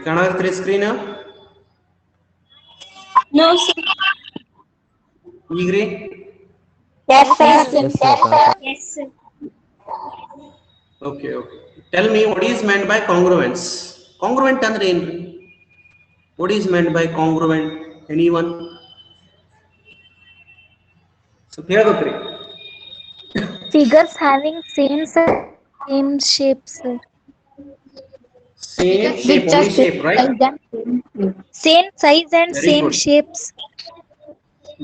ಕಾಣಾಕತ್ರಿ screen? No, sir. ಈಗ್ರಿ? Yes, sir. Yes, sir. Yes, sir. Okay, okay. Tell me what is meant by congruence. Congruent ಅಂದ್ರೆ ಏನ್ರಿ? What is meant by congruent? Anyone? So ಹೇಳ್ಬೇಕ್ರಿ. Figures having same shapes. Same shape, Which are only shape, right? same size and Very same good. shapes.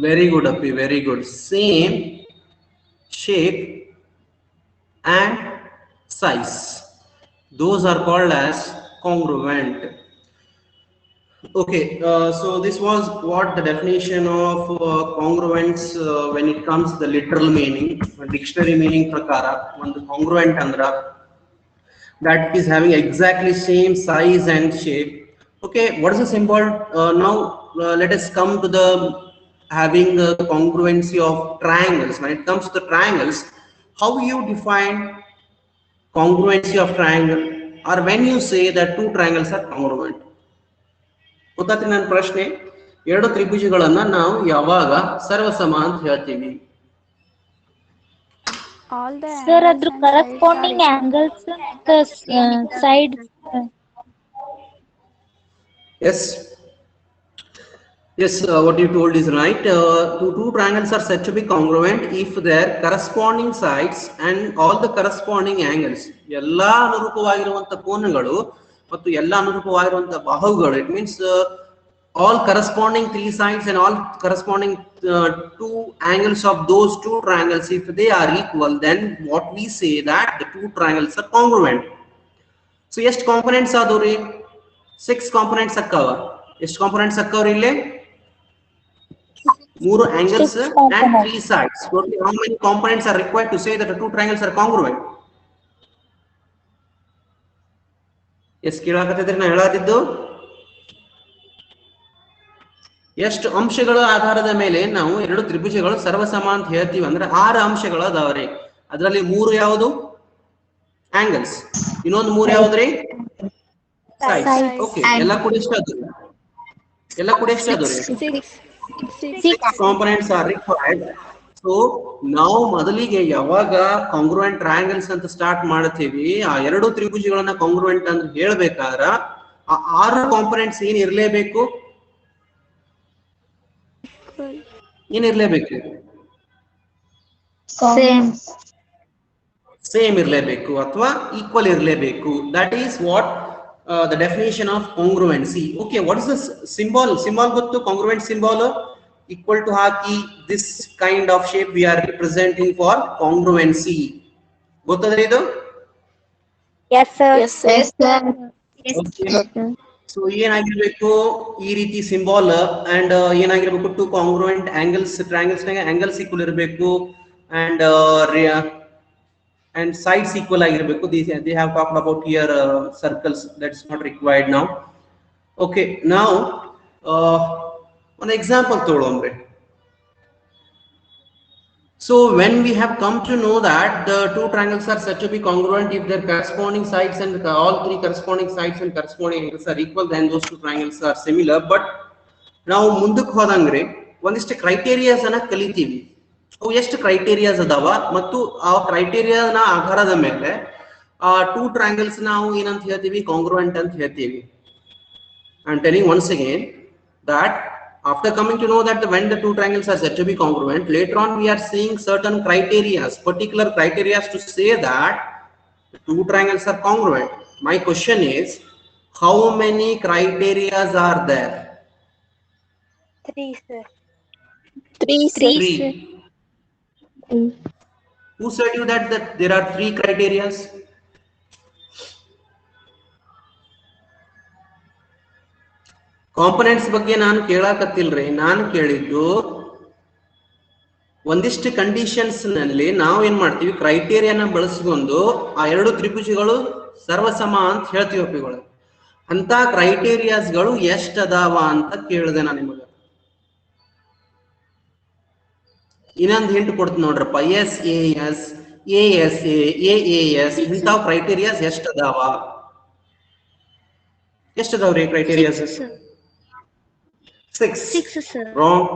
Very good, Appi. Very good. Same shape and size. Those are called as congruent. Okay, so this was what the definition of congruence when it comes to the literal meaning, dictionary meaning prakara. One congruent andra that is having exactly same size and shape. Okay, what is the symbol? Now let us come to the having a congruency of triangles. When it comes to the triangles, how you define congruency of triangle, or when you say that two triangles are congruent? ಗೊತ್ತಾಗ್ತಿ ನನ್ನ ಪ್ರಶ್ನೆ? ಎರಡು ತ್ರಿಭುಜಗಳನ್ನ ನಾವು ಯಾವಾಗ ಸರ್ವಸಮ ಅಂತ ಹೇಳ್ತೀವಿ? All the Sir, angles adru and corresponding sides are angles, the sides. Yes. Yes, what you told is right. Two triangles are said to be congruent if their corresponding sides and all the corresponding angles, ಎಲ್ಲಾ ಅನುರೂಪವಾಗಿರುವಂತ ಕೋನಗಳು ಮತ್ತು ಎಲ್ಲಾ ಅನುರೂಪವಾಗಿರುವಂತ ಬಾಹುಗಳು, it means all corresponding three sides and all corresponding two angles of those two triangles, if they are equal, then what we say that the two triangles are congruent. So ಎಷ್ಟು components ಆದವ್ರಿ? 6 components ಅಕ್ಕವ. ಎಷ್ಟು components ಅಕ್ಕವ್ರಿ ಇಲ್ಲಿ? 3 angles and 3 sides. Totally how many components are required to say that the two triangles are congruent? Yes, ಕೇಳಾಕತ್ತಿದ್ರಿ ನಾ ಹೇಳಾದಿದ್ದು? ಎಷ್ಟು ಅಂಶಗಳ ಆಧಾರದ ಮೇಲೆ ನಾವು ಎರಡು ತ್ರಿಭುಜಗಳು ಸರ್ವಸಮ ಅಂತ ಹೇಳ್ತೀವಿ ಅಂದ್ರೆ 6 ಅಂಶಗಳು ಅದಾವ್ರಿ. ಅದರಲ್ಲಿ 3 ಯಾವುದು? ಆಂಗಲ್ಸ್. ಇನ್ನೊಂದು 3 ಯಾವ್ದ್ರಿ? ಸೈಡ್ಸ್. ಓಕೆ, ಎಲ್ಲ ಕೂಡ ಎಷ್ಟು ಆದ್ರಿ? ಎಲ್ಲ ಕೂಡ ಎಷ್ಟು ಆದ್ರಿ? 6 components are required. So ನಾವು ಮೊದಲಿಗೆ ಯಾವಾಗ ಕಾಂಗ್ರುಯೆಂಟ್ ಟ್ರಯಾಂಗಲ್ಸ್ ಅಂತ ಸ್ಟಾರ್ಟ್ ಮಾಡ್ತೀವಿ, ಆ ಎರಡು ತ್ರಿಭುಜಗಳನ್ನ ಕಾಂಗ್ರುಯೆಂಟ್ ಅಂತ ಹೇಳ್ಬೇಕಾದ್ರ ಆ 6 ಕಾಂಪೊನೆಂಟ್ಸ್ ಏನ್ ಇರಲೇಬೇಕು? ಏನಿರ್ಲೇಬೇಕು? ಸೇಮ್ ಇರಲೇಬೇಕು ಅಥವಾ ಈಕ್ವಲ್ ಇರಲೇಬೇಕು. That is what the definition of congruency. Okay, what is the symbol ಗೊತ್ತು? congruent symbol equal to hockey this kind of shape we are representing for congruency. ಗೊತ್ತದ್ರಿ ಇದು? Yes, sir. Yes, sir. Okay. So ಏನಾಗಿರ್ಬೇಕು? ಈ ರೀತಿ symbol and ಏನಾಗಿರ್ಬೇಕು? Two congruent angles, triangles angles equal ಇರಬೇಕು and sides equal ಆಗಿರಬೇಕು. They have talked about here circles, that's not required now. Okay, now one example ತಗೊಳ್ಳೋಣ್ರಿ. So when we have come to know that the two triangles are said to be congruent if their corresponding sides and all three corresponding sides and corresponding angles are equal, then those two triangles are similar. But ನಾವು ಮುಂದಕ್ಕೆ ಹೋದಂಗ್ರಿ ಒಂದಿಷ್ಟು criterias ಅನ್ನ ಕಲಿತೀವಿ. ಅವು ಎಷ್ಟು criterias ಅದಾವ ಮತ್ತು ಆ ಕ್ರೈಟೇರಿಯಾನ ಆಧಾರದ ಮೇಲೆ ಆ ಟೂ ಟ್ರಯಾಂಗಲ್ಸ್ ನಾವು ಏನಂತ ಹೇಳ್ತೀವಿ? ಕಾಂಗ್ರುಯೆಂಟ್ ಅಂತ ಹೇಳ್ತೀವಿ. I am telling once again that after coming to know that when the two triangles are said to be congruent, later on we are seeing certain criterias, particular criterias to say that the two triangles are congruent. My question is, how many criterias are there? 3, sir. 3. Who said you that there are 3 criterias? Components ಬಗ್ಗೆ ನಾನು ಕೇಳಾಕತ್ತಿಲ್ರಿ, ನಾನು ಕೇಳಿದ್ದು ಒಂದಿಷ್ಟು conditions ನಲ್ಲಿ ನಾವು ಏನ್ ಮಾಡ್ತೀವಿ? ಕ್ರೈಟೇರಿಯಾನ ಬಳಸಿಕೊಂಡು ಆ ಎರಡು ತ್ರಿಭುಜಗಳು ಸರ್ವಸಮ ಅಂತ ಹೇಳ್ತೀವಿ ಒಪ್ಪಿಗಳು. ಅಂತ ಕ್ರೈಟೇರಿಯಾಸ್ಗಳು ಎಷ್ಟು ಅದಾವ ಅಂತ ಕೇಳಿದೆ ನಾನು ನಿಮಗೆ. ಇನ್ನೊಂದು ಹಿಂಟ್ ಕೊಡ್ತೀನಿ ನೋಡ್ರಪ್ಪ. SAS, ASA, AAS ಇಂಥವು ಕ್ರೈಟೇರಿಯಾಸ್ ಎಷ್ಟು ಅದಾವ? ಎಷ್ಟು ಅದಾವ್ರಿ ಕ್ರೈಟೇರಿಯಾಸ್? 6. 6 sir. ರಾಂಗ್,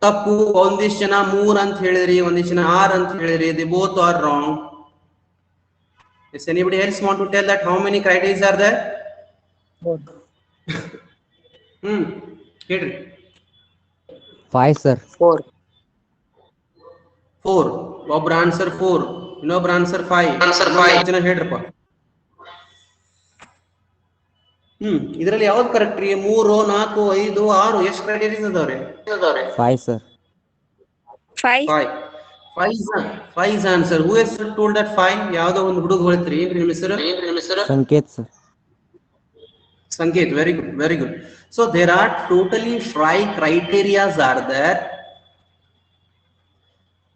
ತಪ್ಪು. ಒಂದಿಷ್ಟು ಜನ 3 ಅಂತ ಹೇಳಿದ್ರಿ, ಒಂದಿಷ್ಟು ಜನ 6 ಅಂತ ಹೇಳಿದ್ರಿ. The both are wrong. Does anybody else want to tell that how many criteria are there? ಹೇಳ್ರಿ. 5 sir. 4. 4. ಒಬ್ರ ಆನ್ಸರ್ 4, ಇನ್ನೊಬ್ರ ಆನ್ಸರ್ 5. ಜನ ಹೇಳ್ರಪ್ಪ. ಇದರಲ್ಲಿ ಯಾವ್ದು ಕರೆಕ್ಟ್ ರೀ? 3, 4, 5, 6 ಎಷ್ಟು ಕ್ರೈಟೇರಿಯಾಸ್ ಅದಾವ್ರಿ? 5 sir. 5. 5 is answer. Who has told that 5? ಯಾವ್ದೋ ಒಂದು ಹುಡುಗ ಹೇಳ್ತೀರಿ, ಏನ್ರಿ ನಿಮ್ಮ ಹೆಸರು? Sanket sir. Sanket, very good, very good. So there are totally 5 criterias are there.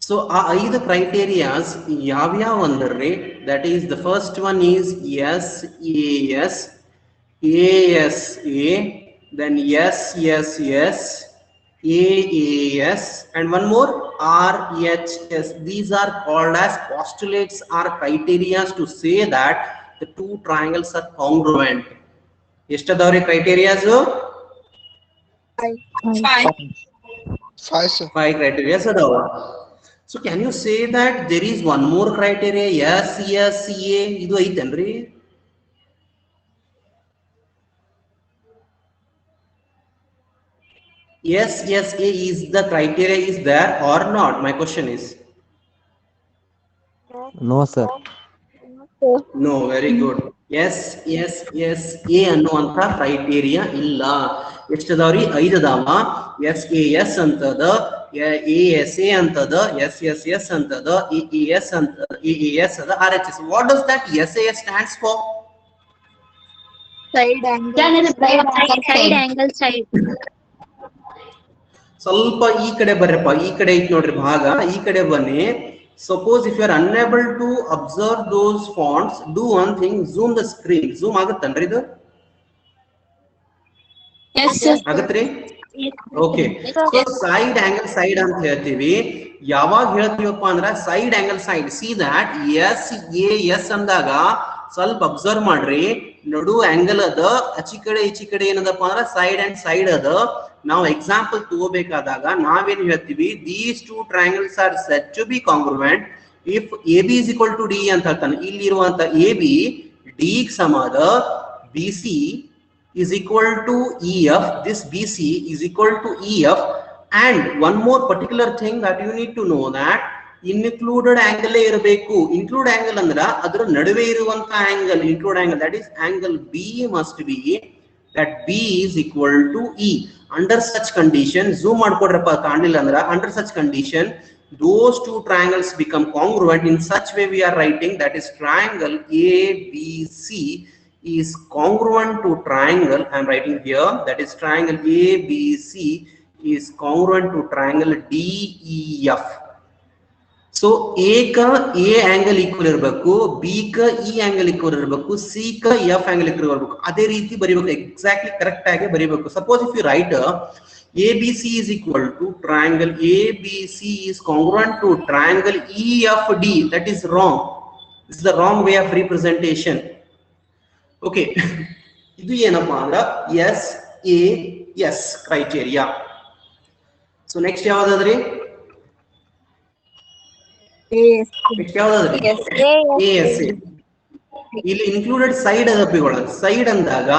So ಆ 5 criterias ಯಾವ್ಯಾವ ಅಂದ್ರಿ? That is, the first one is SAS, ASA, then SSS, AAS, and one more RHS. These are called as postulates or criteria to say that the two triangles are congruent. ಎಷ್ಟದಾವ್ರಿ criteria? 5 sir. 5 criteria ಅದಾವ. So can you say that there is one more criteria? SSA ಇದು ಐತೇನ್ರಿ? SSA is the criteria is there or not? My question is. No sir. No, very good. SSA ಅನ್ನುವಂತ criteria ಇಲ್ಲ. ಎಷ್ಟದಾವ್ರಿ? 5 ಅದಾವ. SAS ಅಂತದ, ASA ಅಂತದ, SSS ಅಂತದ, EES ಅಂತದ, EES ಅದ, RHS. What does that SAS stands for? Side angle side. ಸ್ವಲ್ಪ ಈ ಕಡೆ ಬರ್ರಪ್ಪ, ಈ ಕಡೆ ಐತಿ ನೋಡ್ರಿ ಭಾಗ, ಈ ಕಡೆ ಬನ್ನಿ. Suppose if you are unable to observe those fonts, do one thing, zoom the screen. Zoom ಆಗುತ್ತನ್ರಿ ಇದು? Yes sir. ಆಗತ್ರಿ? Okay. So side angle side ಅಂತ ಹೇಳ್ತೀವಿ. ಯಾವಾಗ ಹೇಳ್ತೀವಪ್ಪ ಅಂದ್ರ side angle side. See that SAS ಅಂದಾಗ ಸ್ವಲ್ಪ ಅಬ್ಸರ್ವ್ ಮಾಡ್ರಿ, ನಡು ಆಂಗಲ್ ಅದ, ಆಚಿ ಕಡೆ ಈಚಿ ಕಡೆ ಏನದಪ್ಪ ಅಂದ್ರ ಸೈಡ್ ಅಂಡ್ ಸೈಡ್ ಅದ. ನಾವು ಎಕ್ಸಾಂಪಲ್ ತಗೋಬೇಕಾದಾಗ ನಾವೇನ್ ಹೇಳ್ತೀವಿ? These two triangles are said to be congruent if AB is equal to D ಅಂತ ಹೇಳ್ತಾನೆ. ಇಲ್ಲಿರುವಂತ AB D ಗೆ ಸಮ ಅದ, BC is equal to EF, this BC is equal to EF, and one more particular thing that you need to know that included angle ಇರಬೇಕು. include angle ಅಂದ್ರ ಅದರ ನಡುವೆ ಇರುವಂತ angle, include angle, that is angle B must be that B is equal to E. Under such condition, zoom ಮಾಡ್ಕೊಡ್ರಪ್ಪ ಕಾಣಲಿಲ್ಲ ಅಂದ್ರ, under such condition those two triangles become congruent. In such way we are writing that is triangle ABC is congruent to triangle, I am writing here, that is triangle ABC is congruent to triangle DEF. So A ka A angle equal ಇರಬೇಕು, B ka E angle equal ಇರಬೇಕು, C ka F angle equal ಇರಬೇಕು. ಅದೇ ರೀತಿ ಬರಿಬೇಕು, exactly correct ಆಗಿ ಬರಿಬೇಕು. Suppose if you write ABC is equal to triangle ABC is congruent to triangle EFD, that is wrong. This is the wrong way of representation. Okay. ಇದು ಏನಪ್ಪಾ ಅಂದ್ರ SAS criteria. So next ಯಾವ್ದಾದ್ರಿ? Next ಯಾವ್ದಾದ್ರಿ? ASA. ಇಲ್ಲಿ included side ಅದಪ್ಪಿಗಳ. Side ಅಂದಾಗ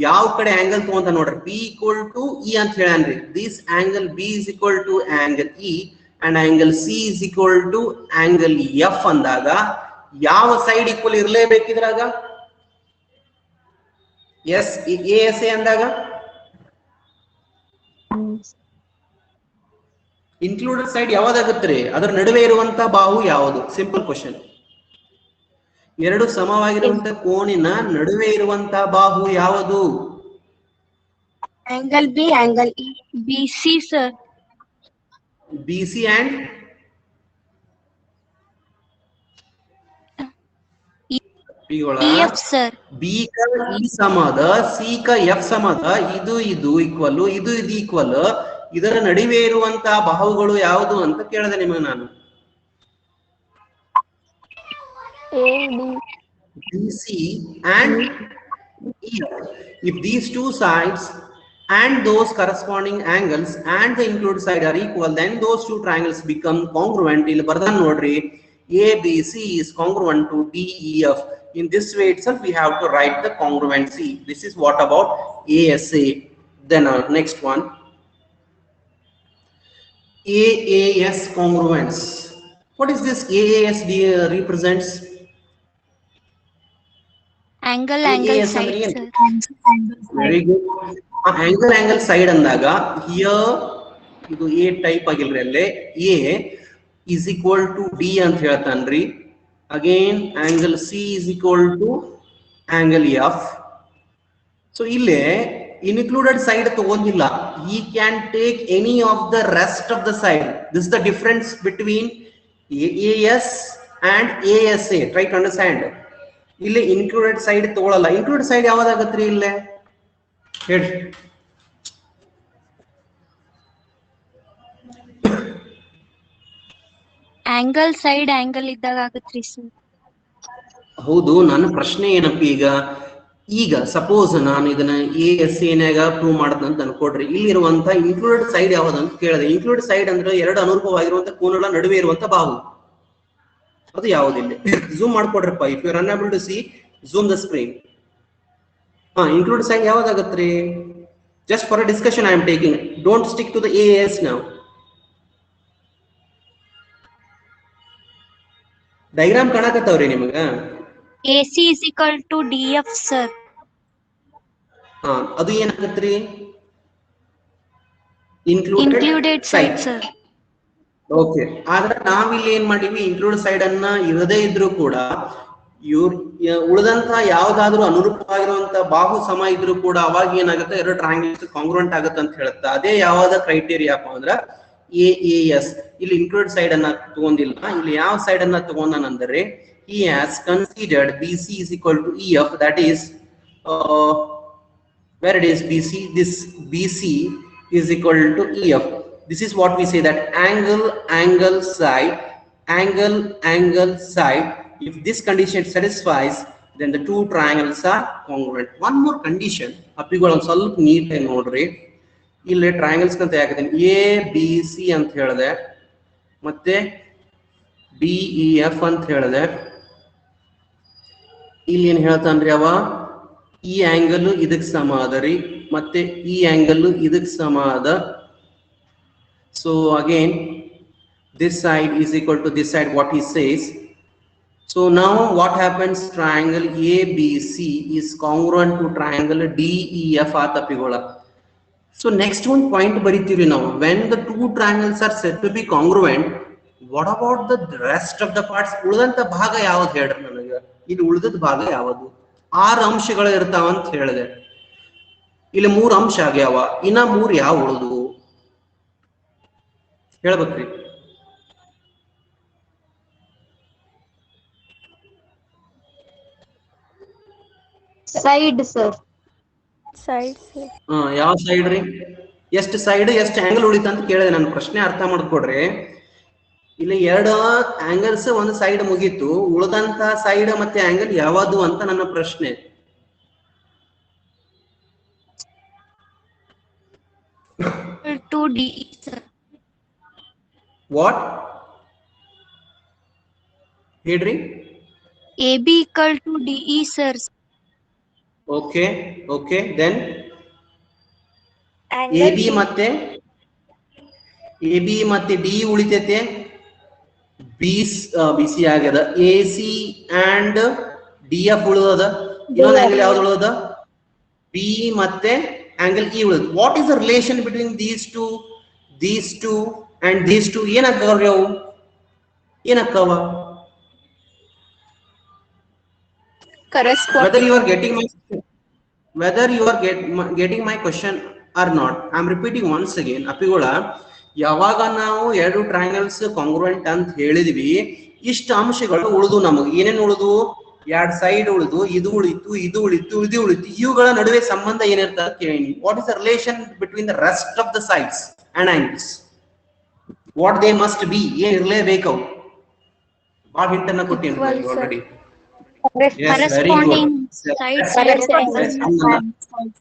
ಯಾವ ಕಡೆ ಆಂಗಲ್ ತಗೊಂತ ನೋಡ್ರಿ, P equal to E ಅಂತ ಹೇಳನ್ರಿ. This angle B is equal to angle E and angle C is equal to angle F ಅಂದಾಗ ಯಾವ ಸೈಡ್ ಈಕ್ವಲ್ ಇರಲೇಬೇಕಿದ್ರಾಗ? ASA ಅಂದಾಗ ಇನ್ಕ್ಲೂಡೆಡ್ ಸೈಡ್ ಯಾವ್ದಾಗತ್ರಿ? ಅದರ ನಡುವೆ ಇರುವಂತ ಬಾಹು ಯಾವುದು? Simple question. ಎರಡು ಸಮವಾಗಿರುವಂತ ಕೋಣಿನ ನಡುವೆ ಇರುವಂತ ಬಾಹು ಯಾವುದು? Angle B, angle E. BC sir. BC and EF sir. B का E ಸಮದ, C का F ಸಮದ, ಇದು ಈಕ್ವಲ್, ಇದು ಈಕ್ವಲ್. ಇದರ ನಡುವೆ ಇರುವಂತ ಬಾಹುಗಳು ಯಾವುದು ಅಂತ ಕೇಳಿದೆ ನಿಮಗೆ ನಾನು. BC and If these two sides and those corresponding angles and the included side are equal, then those two triangles become congruent. ಇಲ್ಲಿ ಬರ್ದಾನ ನೋಡ್ರಿ, ABC is congruent to DEF. In this way itself we have to write the congruency. This is what about ASA. Then next one, AAS congruence. What is this AAS represents? Angle AAS side, ಅಂದ್ರೆ sir. Very good. Angle side ಅಂದಾಗ here ಇದು A type ಆಗಿಲ್ರಿ, ಅಲ್ಲೇ A is equal to D ಅಂತ ಹೇಳ್ತಾನ್ರಿ. Again angle C is equal to angle F. So ಇಲ್ಲೇ included side ತಗೊಂಡಿಲ್ಲ, he can take any of the rest of the side. This is the difference between AAS and ASA. Try to understand. ಇಲ್ಲಿ included side ತಗೊಳ್ಳಲ್ಲ. Included side ಯಾವ್ದಾಗತ್ರಿ ಇಲ್ಲೇ ಹೇಳಿ? Angle side angle ಇದ್ದಾಗ ಆಗತ್ರಿ sir. ಹೌದು, ನನ್ನ ಪ್ರಶ್ನೆ ಏನಪ್ಪ ಈಗ ಸಪೋಸ್ ನಾನು ಇದನ್ನ ASA ಪ್ರೂವ್ ಮಾಡದಂತ ಅನ್ಕೊಡ್ರಿ, ಇಲ್ಲಿರುವಂತ ಇನ್ಕ್ಲೂಡೆಡ್ ಸೈಡ್ ಯಾವ್ದಂತ ಕೇಳಿದೆ. ಇನ್ಕ್ಲೂಡೆಡ್ ಸೈಡ್ ಅಂದ್ರೆ ಎರಡು ಅನುರೂಪವಾಗಿರುವಂತ ಕೋನಗಳ ನಡುವೆ ಇರುವಂತ ಬಾಹು, ಅದು ಯಾವುದಿಲ್ಲ. ಝೂಮ್ ಮಾಡ್ಕೊಡ್ರಪ್ಪ. If you are unable to see, zoom the screen. Included side ಯಾವ್ದಾಗತ್ರಿ? Just for a discussion I am taking, don't stick to the AAS now. Diagram ಕಾಣಕತ್ತವ್ರಿ ನಿಮಗ? AC is equal to DF sir. ಅದು ಏನಾಗತ್ರಿ? ಇನ್ಕ್ಲೂಡೆಡ್ side sir. Okay. ಆದ್ರೆ ನಾವಿಲ್ಲಿ ಏನ್ ಮಾಡಿವಿ, ಇನ್ಕ್ಲೂಡ್ ಸೈಡ್ ಅನ್ನ ಇರದೇ ಇದ್ರೂ ಕೂಡ ಉಳಿದಂತ ಯಾವ್ದಾದ್ರು ಅನುರೂಪವಾಗಿರುವಂತ ಬಾಹು ಸಮ ಇದ್ರೂ ಕೂಡ ಅವಾಗ ಏನಾಗುತ್ತೆ, ಎರಡು ಟ್ರಯಾಂಗಲ್ಸ್ ಕಾಂಗ್ರುಯೆಂಟ್ ಆಗುತ್ತೆ ಅಂತ ಹೇಳುತ್ತೆ. ಅದೇ ಯಾವ್ದ ಕ್ರೈಟೇರಿಯಾಪ ಅಂದ್ರ AAS. ಇಲ್ಲಿ ಇನ್ಕ್ಲೂಡ್ ಸೈಡ್ ಅನ್ನ ತಗೊಂಡಿಲ್ಲ, ಇಲ್ಲಿ ಯಾವ ಸೈಡ್ ಅನ್ನ ತಗೊಂಡಂದ್ರೆ he has considered BC is equal to EF, that is where it is BC, this BC is equal to EF. This is what we say, that angle side, if this condition satisfies, then the two triangles are congruent. One more condition ಅಪ್ಪಿಗಳು ಒಂದು ಸ್ವಲ್ಪ ನೀಟಾಗಿ ನೋಡ್ರಿ. ಇಲ್ಲಿ triangles ಅಂತ ಹಾಕಿದ್ದೀನಿ, ABC ಅಂತ ಹೇಳಿದೆ, ಮತ್ತೆ DEF ಅಂತ ಹೇಳಿದೆ. ಇಲ್ಲಿ ಏನ್ ಹೇಳ್ತಾನ್ರಿ ಅವ, ಈ ಆಂಗಲ್ ಇದಕ್ ಸಮ ಅದ ರೀ, ಮತ್ತೆ ಈ ಆಂಗಲ್ ಇದಕ್ ಸಮ ಅದ. So again this side is equal to this side, what he says. So now what happens, triangle ABC is congruent to triangle DEF atapigola. So next one point baritirvi now, when the two triangles are said to be congruent, what about the rest of the parts? ಉಳಿದಂತ ಭಾಗ ಯಾವ್ದು ಹೇಳ್ರಿ ನನಗೆ? ಇಲ್ಲಿ ಉಳಿದದ ಭಾಗ ಯಾವುದು? 6 ಅಂಶಗಳು ಇರ್ತಾವ ಅಂತ ಹೇಳಿದೆ, ಇಲ್ಲಿ 3 ಅಂಶ ಆಗ್ಯಾವ, ಇನ್ನ 3 ಯಾವ ಉಳಿದು ಹೇಳ್ಬೇಕ್ರಿ? Side sir. Side sir. ಯಾವ ಸೈಡ್ ರೀ? ಎಷ್ಟು ಸೈಡ್ ಎಷ್ಟು ಆಂಗಲ್ ಉಳಿತ ಅಂತ ಕೇಳಿದೆ. ನನ್ನ ಪ್ರಶ್ನೆ ಅರ್ಥ ಮಾಡ್ಕೊಡ್ರಿ. ಇಲ್ಲಿ 2 ಆಂಗಲ್ಸ್ ಒಂದು ಸೈಡ್ ಮುಗೀತು, ಉಳಿದಂತ ಸೈಡ್ ಮತ್ತೆ ಆಂಗಲ್ ಯಾವುದು ಅಂತ ನನ್ನ ಪ್ರಶ್ನೆ. To DE sir. ವಾಟ್ ಹೇಳ್ರಿ? AB equal to DE sir. Okay okay, then AB ಮತ್ತೆ ಡಿ ಉಳಿತೈತೆ, BC ಆಗ್ಯದ, AC ಅಂಡ್ DF ಉಳಿದದ. ಇನ್ನೊಂದು ಆಂಗಲ್ ಯಾವ್ದು ಉಳಿದ? B ಮತ್ತೆ ಆಂಗಲ್ E ಉಳಿದ. What is the relation between these two and these two? ಏನಾಗ್ತಾವ್ರಿ ಅವು? ಏನಾಗ್ತಾವ? Whether you are getting my question or not, I am repeating once again. ಅಪ್ಪಿಗೋಳ, ಯಾವಾಗ ನಾವು 2 ಟ್ರಯಾಂಗಲ್ಸ್ ಕಾಂಗ್ರುಯೆಂಟ್ ಅಂತ ಹೇಳಿದ್ವಿ, ಇಷ್ಟ ಅಂಶಗಳು ಉಳಿದು, ನಮಗೆ ಏನೇನು ಉಳಿದು? 2 ಸೈಡ್ ಉಳಿದು, ಇದು ಉಳಿತು, ಇದು ಉಳಿತು, ಇದು ಉಳಿತು. ಇವುಗಳ ನಡುವೆ ಸಂಬಂಧ ಏನಿರ್ತದೆ ಕೇಳಿ. What is the relation between the rest of the sides and angles? What they must be, ಏನ್ ಇರಲೇಬೇಕು? ಬಾಳ ಹಿಂಟ್ ಅನ್ನ ಕೊಟ್ಟಿನಿ already. Yes, very Corresponding good. sides Corresponding and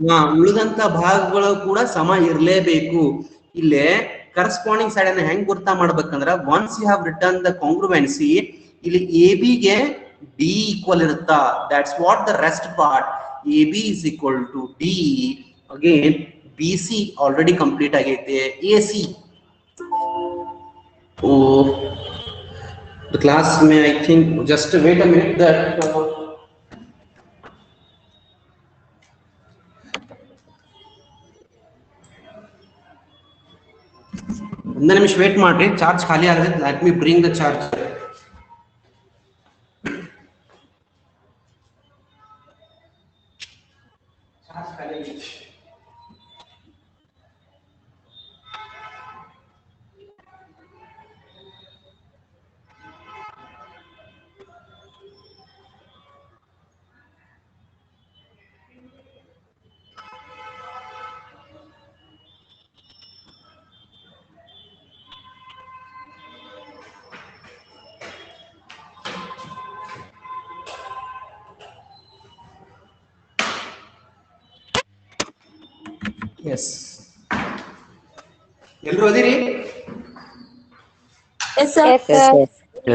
ಹಾ, ಉಳಿದಂತ ಭಾಗಗಳು ಕೂಡ ಸಮ ಇರಲೇಬೇಕು. ಇಲ್ಲೇ ಕರೆಸ್ಪಾಂಡಿಂಗ್ ಸೈಡ್ ಅನ್ನ ಹೆಂಗ್ ಗುರ್ತಾ ಮಾಡ್ಬೇಕಂದ್ರ, once you have return the congruency, ಇಲ್ಲಿ ಎ ಬಿ ಗೆ ಡಿ ಈಕ್ವಲ್ ಇರುತ್ತಾ, that's what the rest part. A B is equal to D. Again B C already complete ಆಗೈತೆ. A C the class may, I think, just wait a minute, that ಒಂದು ನಿಮಿಷ wait ಮಾಡ್ರಿ, charge ಖಾಲಿ ಆಗಿದೆ. Let me bring the charge. Yes, ಎಲ್ರು ಓದಿರಿ? Yes, sir. Yes,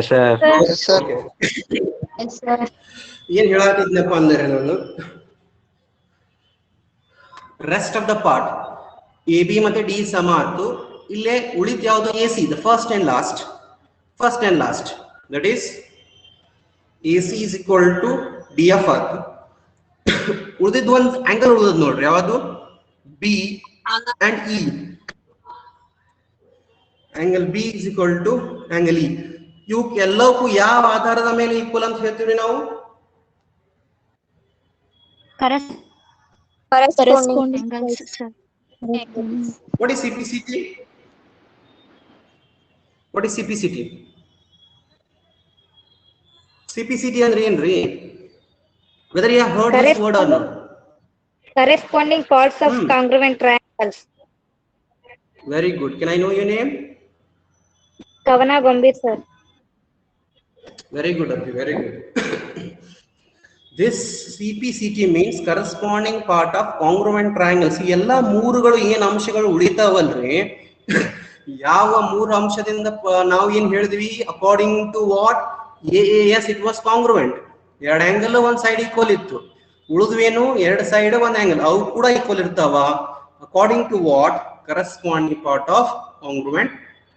sir. Yes, sir. ಏನ್ ಹೇಳತ್ತಿದ್ನಪ್ಪ ಅಂದ್ರೆ, ನಾನು rest of the part A B ಮತ್ತೆ ಡಿ ಸಮ ಆಯ್ತು. ಇಲ್ಲೇ ಉಳಿದ ಯಾವುದು? A C, the first and last, that is A C is equal to D F ಆಯ್ತು. ಉಳಿದಿದ್ದು ಒಂದು ಆಂಗಲ್ ಉಳಿದ್ ನೋಡ್ರಿ, ಯಾವುದು? B and E. Angle B is equal to angle E. ಇವಕ್ಕೆ ಎಲ್ಲಕ್ಕೂ ಯಾವ ಆಧಾರದ ಮೇಲೆ ಈಕ್ವಲ್ ಅಂತ ಹೇಳ್ತೀವಿ ನಾವು? Corresponding angles, sir. What is CPCT? What is CPCT? CPCT ಅಂದ್ರೆ ಏನ್ರಿ? Whether you have heard this word or not? Corresponding parts of congruent triangles. Very good. Can I know your name? Kavana Gambhir, sir. Very good, Abhi. Very good. This CPCT means corresponding part of congruent triangles. ಈ ಎಲ್ಲಾ ಮೂರುಗಳು ಏನ್ ಅಂಶಗಳು ಉಳಿತಾವಲ್ರಿ, ಯಾವ ಮೂರು ಅಂಶದಿಂದ ನಾವು ಏನ್ ಹೇಳಿದ್ವಿ? According to what? AAS it was congruent. ಎರಡು ಆಂಗಲ್ ಒಂದ್ ಸೈಡ್ ಈಕ್ವಲ್ ಇತ್ತು, ಉಳಿದ್ವೇನು? ಎರಡು ಸೈಡ್ ಒಂದ್ ಆಂಗಲ್, ಅವು ಕೂಡ ಈಕ್ವಲ್ ಇರ್ತಾವ. According to what? corresponding part of congruent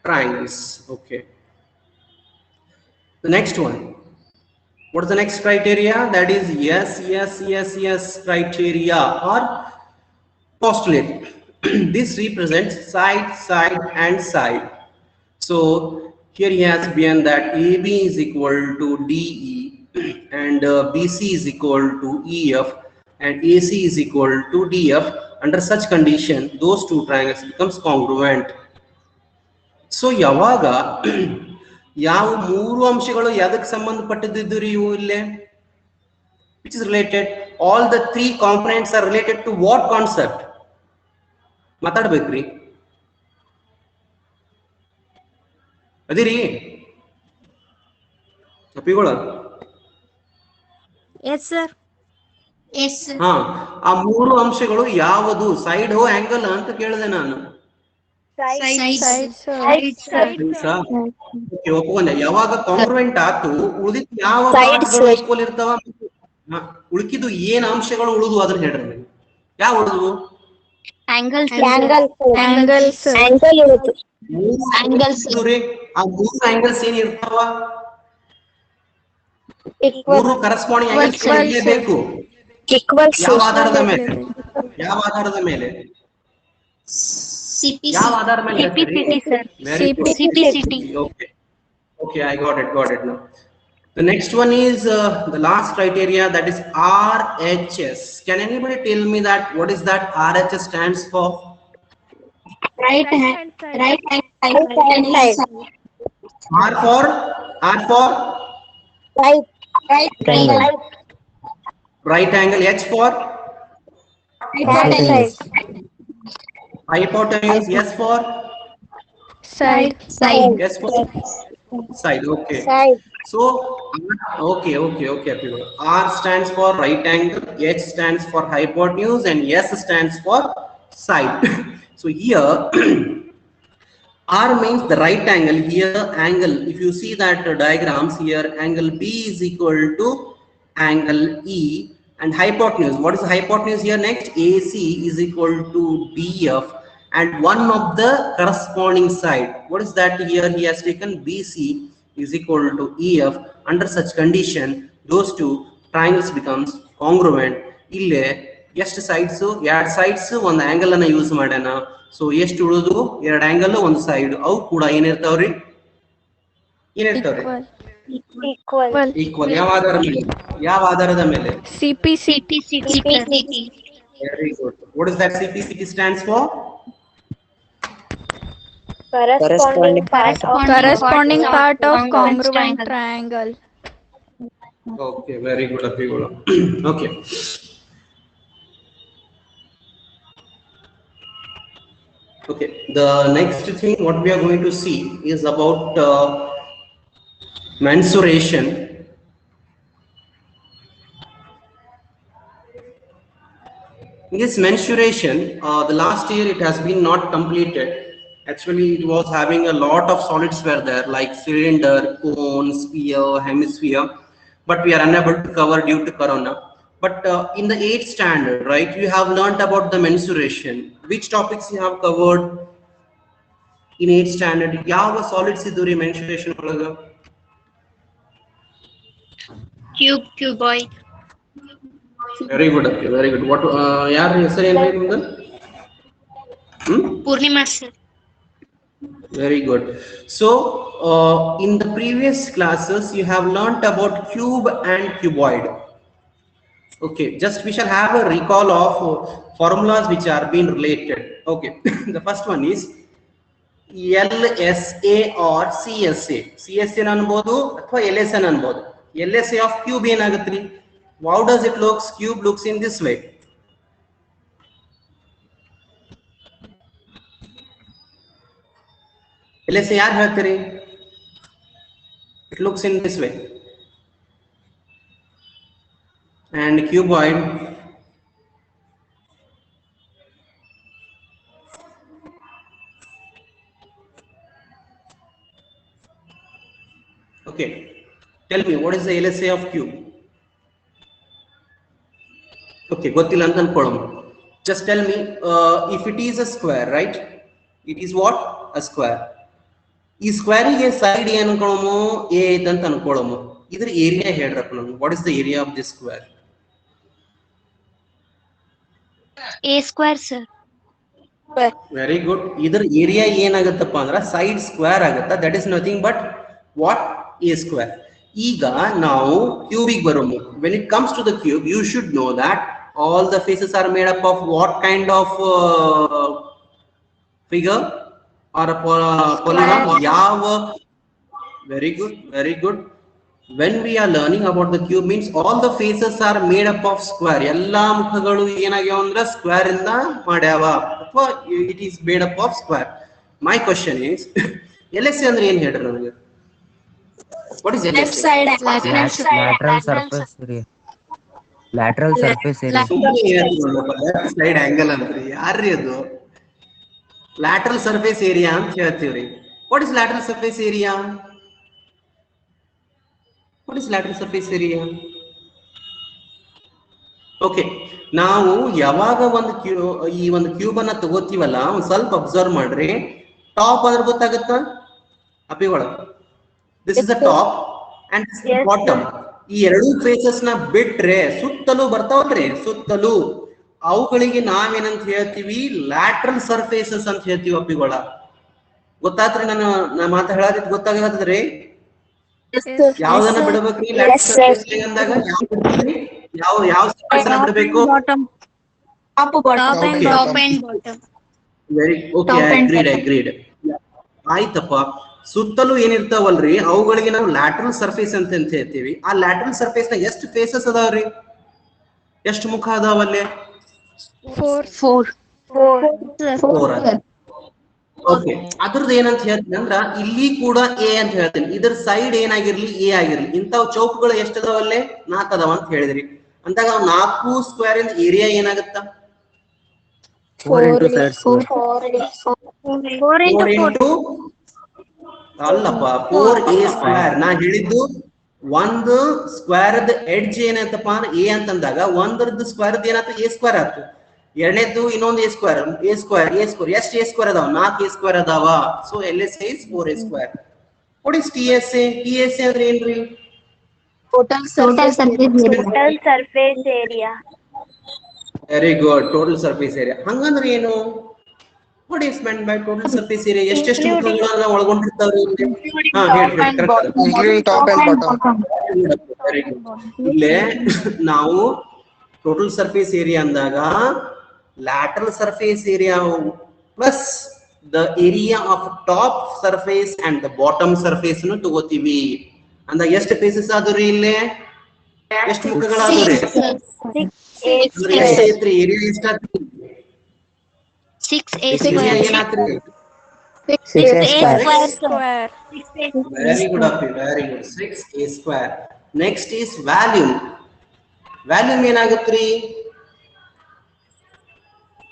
triangles. Okay, the next one, what is the next criteria? That is yes criteria or postulate. This represents side and side. So here he has been that AB is equal to DE and BC is equal to EF and AC is equal to DF. Under such condition, those two triangles becomes congruent. So ಯಾವಾಗ ಯಾವ ಮೂರು ಅಂಶಗಳು ಯಾವುದಕ್ಕೆ ಸಂಬಂಧಪಟ್ಟಿದ್ದು ಇವು ಇಲ್ಲೇ? Which is related, all the three components are related to what concept? ಮಾತಾಡ್ಬೇಕ್ರಿ, ಅದಿರಿ ಅಪ್ಪಿಗಳ? Yes, sir. Yes, sir. ಹಾ, ಆ ಮೂರು ಅಂಶಗಳು ಯಾವುದು? ಸೈಡ್ ಹೋ ಆಂಗಲ್ ಅಂತ ಕೇಳಿದೆ ನಾನು. ಒಪ್ಕೊಂಡೆ. ಯಾವಾಗ ಕಾಂಗ್ರುವೆಂಟ್ ಆತು, ಉಳಿದಿದ್ದು ಯಾವ ಭಾಗಗಳು ಈಕ್ವಲ್ ಇರ್ತಾವ? ಉಳಿಕಿದ್ದು ಏನ್ ಅಂಶಗಳು ಉಳಿದು ಅದನ್ನ ಹೇಳ್ರಿ ನನಗೆ. ಯಾವ ಉಳಿದು? Angles. ಆ ಮೂರು ಆಂಗಲ್ಸ್ ಏನ್ ಇರ್ತಾವ? ಮೂರು ಕರೆಸ್ಪಾಂಡಿಂಗ್ ಆಂಗಲ್ಸ್ ಇರಲೇಬೇಕು. ಯಾವ ಆಧಾರದ ಮೇಲೆ? ಯಾವ ಆಧಾರದ ಮೇಲೆ? ಯಾವ ಆಧಾರದ ಮೇಲೆ? CPCT, sir. Very good. CPCT. Okay, I got it now. The next one is the last criteria, that is RHS. Can anybody tell me that what is that RHS stands for? Right hand side. R for right angle. H for hypotenuse. S for Side. S for side. Okay. So, okay, people. R stands for right angle, H stands for hypotenuse, and S stands for side. So here, R means the right angle. Here, angle. If you see that diagrams here, angle B is equal to angle E, and hypotenuse. What is the hypotenuse here? Next, AC is equal to DF, and one of the corresponding side. What is that here? He has taken BC is equal to EF. Under such condition, those two triangles becomes congruent. Ille ಎಷ್ಟು sides? ಎರಡು sides ಒಂದು angle ಅನ್ನ use ಮಾಡೋಣ. So ಎಷ್ಟು ಉಳಿದು ಎರಡು angle ಒಂದು side. ಅವು ಕೂಡ ಏನಿರ್ತಾವ್ರಿ? ಏನಿರ್ತಾವ್ರಿ? ಈಕ್ವಲ್. ಯಾವ ಆಧಾರದ ಮೇಲೆ? CPCT. Very good. What does that CPCT stands for? Corresponding part of congruent triangle. Okay, very good, Apigula. Okay. Okay, the next thing what we are going to see is about mensuration. In this mensuration, the last year it has been not completed. Actually, it was having a lot of solids were there, like cylinder, cone, sphere, hemisphere, but we are unable to cover due to corona. But in the 8th standard, right, you have learnt about the mensuration. Which topics you have covered in 8th standard? ಯಾವ solids iduri mensuration olaga? cuboid. Very good, okay, very good. What ಯಾರ ಹೆಸರು ಏನು ನಿಮ್ಮದು? Purnima sir. Very good. So in the previous classes you have learnt about cube and cuboid. Okay, just we shall have a recall of formulas which are being related. Okay. The first one is LSA or CSA. CSA ಅನ್ಬೋದು ಅಥವಾ LSA ಅನ್ಬೋದು. LSA of cube ಏನಾಗುತ್ತೆ? How does it looks? Cube looks in this way. LSA ಯಾರು ಹೇಳ್ತೀರಿ? It looks in this way. And cuboid okay, tell me what is the LSA of cube? Okay, ಗೊತ್ತಿಲ್ಲ ಅಂತ ಅನ್ಕೊಳ್ಳೋಣ. Just tell me if it is a square, right? It is what? A square. ಈ ಸ್ಕ್ವೇರಿಗೆ side ಏನು ಅನ್ಕೊಳ್ಳೋಮು? A ಐತೆ ಅಂತ ಅನ್ಕೊಳ್ಳೋಮು. ಇದ್ರ area ಹೇಳ್ರಪ್ಪ ನಮ್ಗೆ. What is the area of this square? A square sir. Very good. Either area ಏನಾಗುತ್ತಪ್ಪ ಅಂದ್ರೆ side square ಆಗುತ್ತಾ. That is nothing but what? A square. ಈಗ ನಾವು ಕ್ಯೂಬಿಗೆ ಬರೋಮು. When it comes to the cube, you should know that all the faces are made up of what kind of figure or a polygon? ಯಾವ? Very good, very good. When we are learning about the cube means all the faces are made up of square. ಎಲ್ಲಾ ಮುಖಗಳು ಏನಾಗ್ಯಾವ ಅಂದ್ರೆ square ಇಂದ ಮಾಡ್ಯಾವ ಅಥವಾ it is made up of square. My question is LSA ಅಂದ್ರೆ ಏನು ಹೇಳ್ರಿ ನನಗೆ? What is LSA? lateral surface area. Lateral surface area. Left side angle ಅಂತ್ರಿ. ಯಾರ್ರಿ ಅದು? lateral surface area ಅಂತ ಹೇಳ್ತೀವ್ರಿ. What is lateral surface area? What is lateral surface area? Okay, ನಾವು ಯಾವಾಗ ಒಂದು ಈ ಒಂದು ಕ್ಯೂಬ್ ಅನ್ನ ತಗೋತೀವಲ್ಲ, ಒಂದು ಸ್ವಲ್ಪ ಅಬ್ಸರ್ವ್ ಮಾಡ್ರಿ. ಟಾಪ್ ಅಂದ್ರೆ ಗೊತ್ತಾಗುತ್ತಾ ಅಪಿಗಳ? This is the top and this is the bottom. ಈ ಎರಡು ಫೇಸಸ್ ನ ಬಿಟ್ರೆ ಸುತ್ತಲೂ ಬರ್ತಾವಲ್ರಿ, ಸುತ್ತಲೂ ಅವುಗಳಿಗೆ ನಾವೇನಂತ ಹೇಳ್ತೀವಿ? ಲ್ಯಾಟ್ರಲ್ ಸರ್ಫೇಸಸ್ ಅಂತ ಹೇಳ್ತೀವಿ ಅಪಿಗಳ. ಗೊತ್ತಾತ್ರಿ? ನಾನು ಮಾತು ಹೇಳೋದಿದ್ ಗೊತ್ತಾಗತ್ತದ್ರಿ? ಯಾವ್ದನ್ನ ಬಿಡಬೇಕ್ರಿ? ಲ್ಯಾಟ್ರಲ್ ಸರ್ಫೇಸ್ ಅಂದಾಗ ಯಾವ ಸರ್ಫೇಸ್ ಅನ್ನ ಬಿಡಬೇಕು? Top and bottom. Very okay, agreed. ಆಯ್ತಪ್ಪ. ಸುತ್ತಲೂ ಏನಿರ್ತಾವಲ್ರಿ ಅವುಗಳಿಗೆ ನಾವು ಲ್ಯಾಟ್ರಲ್ ಸರ್ಫೇಸ್ ಅಂತ ಹೇಳ್ತೀವಿ. ಆ ಲ್ಯಾಟ್ರಲ್ ಸರ್ಫೇಸ್ ನ ಎಷ್ಟು ಫೇಸಸ್ ಅದಾವ್ರಿ? ಎಷ್ಟು ಮುಖ ಅದಾವಲ್ಲಿ? 4. ಓಕೆ, ಅದ್ರದ್ದು ಏನಂತ ಹೇಳ್ತೀನಿ ಅಂದ್ರ ಇಲ್ಲಿ ಕೂಡ ಎ ಅಂತ ಹೇಳ್ತೀನಿ. ಇದ್ರ ಸೈಡ್ ಏನಾಗಿರ್ಲಿ ಎ ಆಗಿರ್ಲಿ, ಇಂಥವ್ ಚೌಕಗಳು ಎಷ್ಟದಾವಲ್ಲೇ 4 ಅದಾವ ಅಂತ ಹೇಳಿದ್ರಿ. ಅಂದಾಗ 4 ಸ್ಕ್ವೇರ್ ಇಂದ ಏರಿಯಾ ಏನಾಗುತ್ತ? 4 into 7 square. 4 4 into 4. ಇಂಟು ಅಲ್ಲಪ್ಪ 4a ಸ್ಕ್ವೇರ್. ನಾ ಹೇಳಿದ್ದು ಒಂದು ಸ್ಕ್ವೇರ್ ಎಡ್ಜ್ ಏನಂತಪ್ಪ ಎ ಅಂತಂದಾಗ ಒಂದ್ರದ್ದು ಸ್ಕ್ವೇರ್ ಏನಾಯ್ತು ಎ ಸ್ಕ್ವೇರ್ ಆಯ್ತು. ಎರಡನೇದ್ದು ಇನ್ನೊಂದು ಎ ಸ್ಕ್ವೇರ್ ಎಷ್ಟು ಎ ಸ್ಕ್ವೇರ್ ಅದಾವ? 4 ಎ ಸ್ಕ್ವೇರ್ ಅದಾವ. So LSA is 4a square. What is TSA? TSA ಅಂದ್ರೆ ಏನ್ರಿ? Total surface area. Very good, total surface area. ಹಂಗಂದ್ರೆ ಏನು? What is meant by total surface area? ಎಷ್ಟೆಷ್ಟು ಮುಖಗಳನ್ನ ಒಳಗೊಂಡಿರ್ತಾವ್ರಿ? ಹಾ ಹೇಳಿ, Including top and bottom. Very good. ಇಲ್ಲೇ ನಾವು ಟೋಟಲ್ ಸರ್ಫೇಸ್ ಏರಿಯಾ ಅಂದಾಗ lateral surface area plus the area of top surface and the bottom surface ತಗೋತೀವಿ. ಅಂದಾಗ ಎಷ್ಟು ಫೇಸಸ್ ಆದ್ರಿ? ಇಲ್ಲೇ ಎಷ್ಟು ಮುಖಗಳಾದ್ರಿ? ಎಷ್ಟು ಐತ್ರಿ ಏರಿಯಾ? ಎಷ್ಟಾಗ್ತದೆ? 6a area square. ಏನಾಗ್ತದೆ? 6a square. Square. Very good, Api. Very good. 6a square. Next is volume. Volume ಏನಾಗುತ್ತ್ರಿ?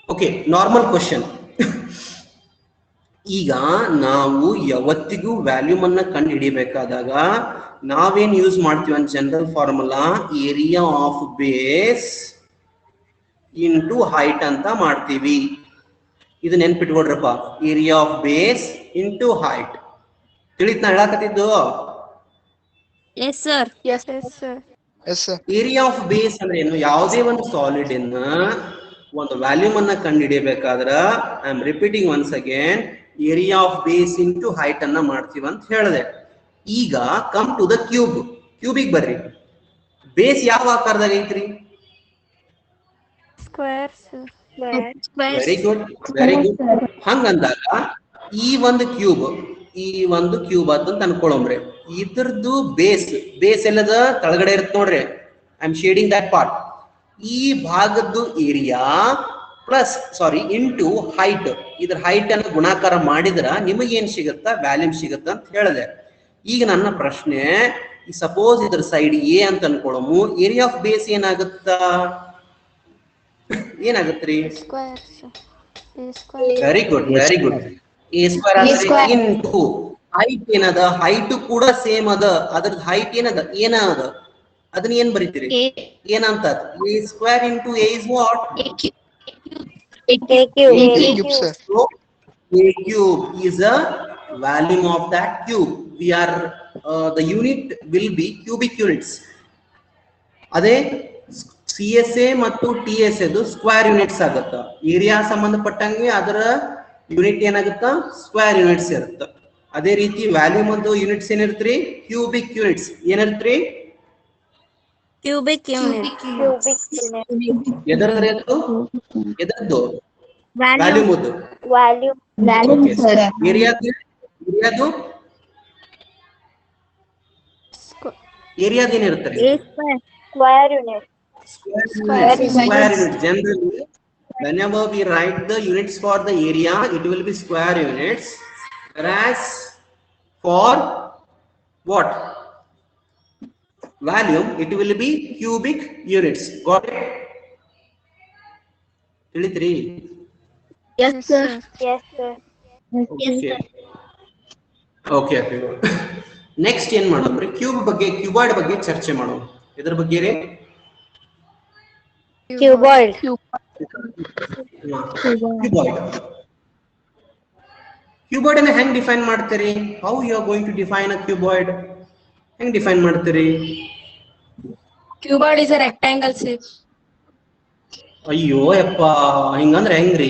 Okay, normal question. ಈಗ ನಾವು ಯಾವತ್ತಿಗೂ ವ್ಯಾಲ್ಯೂಮ್ ಅನ್ನ ಕಂಡು ಹಿಡಿಬೇಕಾದಾಗ ನಾವೇನ್ ಯೂಸ್ ಮಾಡ್ತೀವಿ ಅಂತ general formula area of base into height ಅಂತ ಮಾಡ್ತೀವಿ. ಇದು ನೆನ್ಪಿಟ್ಕೊಡ್ರಪ್ಪ, area of base into height. ತಿಳಿತ್ ನಾ ಹೇಳಕತ್ತಿದ್ದು? Yes sir. Yes, sir. Yes, sir. Area of base ಅಂದ್ರೆ ಏನು? ಯಾವುದೇ ಒಂದು ಸಾಲಿಡ್ ಇನ್ನ ಒಂದು ವ್ಯಾಲ್ಯೂಮ್ ಅನ್ನ ಕಂಡು ಹಿಡಿಯಬೇಕಾದ್ರ I am repeating once again, area of base into height ಅನ್ನ ಮಾಡ್ತೀವಿ ಅಂತ ಹೇಳಿದೆ. ಈಗ ಕಮ್ ಟು ದ ಕ್ಯೂಬ್. ಕ್ಯೂಬಿಗೆ ಬರ್ರಿ. ಬೇಸ್ ಯಾವ ಆಕಾರದಾಗ ಐತ್ರಿ? Square, sir. Very good, very good. ಹಂಗಂದಾಗ ಈ ಒಂದು ಕ್ಯೂಬ್ ಅಂತ ಅನ್ಕೊಳ್ಳೋಮ್ರಿ. ಇದ್ರದ್ದು ಬೇಸ್ ಎಲ್ಲದ ಕೆಳಗಡೆ ಇರುತ್ತೆ ನೋಡ್ರಿ. I am shading that part. ಈ ಭಾಗದ್ದು ಏರಿಯಾ ಇಂಟು ಹೈಟ್. ಇದ್ರ ಹೈಟ್ ಅನ್ನು ಗುಣಾಕಾರ ಮಾಡಿದ್ರ ನಿಮಗೆ ಏನ್ ಸಿಗುತ್ತ? ವ್ಯಾಲ್ಯೂಮ್ ಸಿಗುತ್ತ ಅಂತ ಹೇಳಿದೆ. ಈಗ ನನ್ನ ಪ್ರಶ್ನೆ, ಈ ಸಪೋಸ್ ಇದ್ರ ಸೈಡ್ ಎ ಅಂತ ಅನ್ಕೊಳ್ಳೋಮು, ಏರಿಯಾ ಆಫ್ ಬೇಸ್ ಏನಾಗುತ್ತಾ? ಏನಾಗತ್ರಿ? Square, sir. A square. Very good, very good. A square ಅಂದ್ರೆ ಇಂಟು ಹೈಟ್ ಏನದ? ಹೈಟ್ ಕೂಡ ಸೇಮ್ ಅದ. ಅದ್ರದ್ದು ಹೈಟ್ ಏನದ? ಏನದ? ಅದನ್ನ ಏನ್ ಬರೀತೀರಿ? ಏನಂತ? A square into A is what? A cube, sir. So, a cube is a volume of that cube. We are the unit will be cubic units. ಅದೇ CSA ಮತ್ತು TSA ಅದು ಸ್ಕ್ವೇರ್ ಯೂನಿಟ್ಸ್ ಆಗುತ್ತ. ಏರಿಯಾ ಸಂಬಂಧಪಟ್ಟಂಗೆ ಅದರ unit ಏನಾಗುತ್ತ? Square units ಇರುತ್ತೆ. ಅದೇ ರೀತಿ ವ್ಯಾಲ್ಯೂಮ್ ಒಂದು ಯೂನಿಟ್ಸ್ ಏನಿರ್ತ್ರಿ? Cubic units. ಏನಿರ್ತ್ರಿ? Cubic unit. ಎದರದ್ದು? Value. ವ್ಯಾಲ್ಯೂಮ್. ಏರಿಯಾದು ಏರಿಯಾದ ಏನಿರುತ್ತೆ? A square. square unit. Square unit. Generally, whenever we write the units for the area, it will be square units. Whereas for what? Volume, it will be cubic units. Got it? ತಿಳಿತ್ರಿ? Yes sir. Yes, sir. Okay. Okay. Next ಏನ್ ಮಾಡೋದ್ರಿ? Cuboid ಬಗ್ಗೆ ಚರ್ಚೆ ಮಾಡೋಣ. ಇದ್ರ ಬಗ್ಗೆ ರೀ Cuboid. Cuboid ಅನ್ನ ಹೆಂಗ್ ಡಿಫೈನ್ ಮಾಡ್ತೀರಿ? How you are going to define a cuboid? ಹೆಂಗ್ ಡಿಫೈನ್ ಮಾಡ್ತೀರಿ? Cuboid is a rectangle shape. ಅಯ್ಯೋ ಯಪ್ಪ, ಹಿಂಗಂದ್ರೆ ಹೆಂಗ್ರಿ?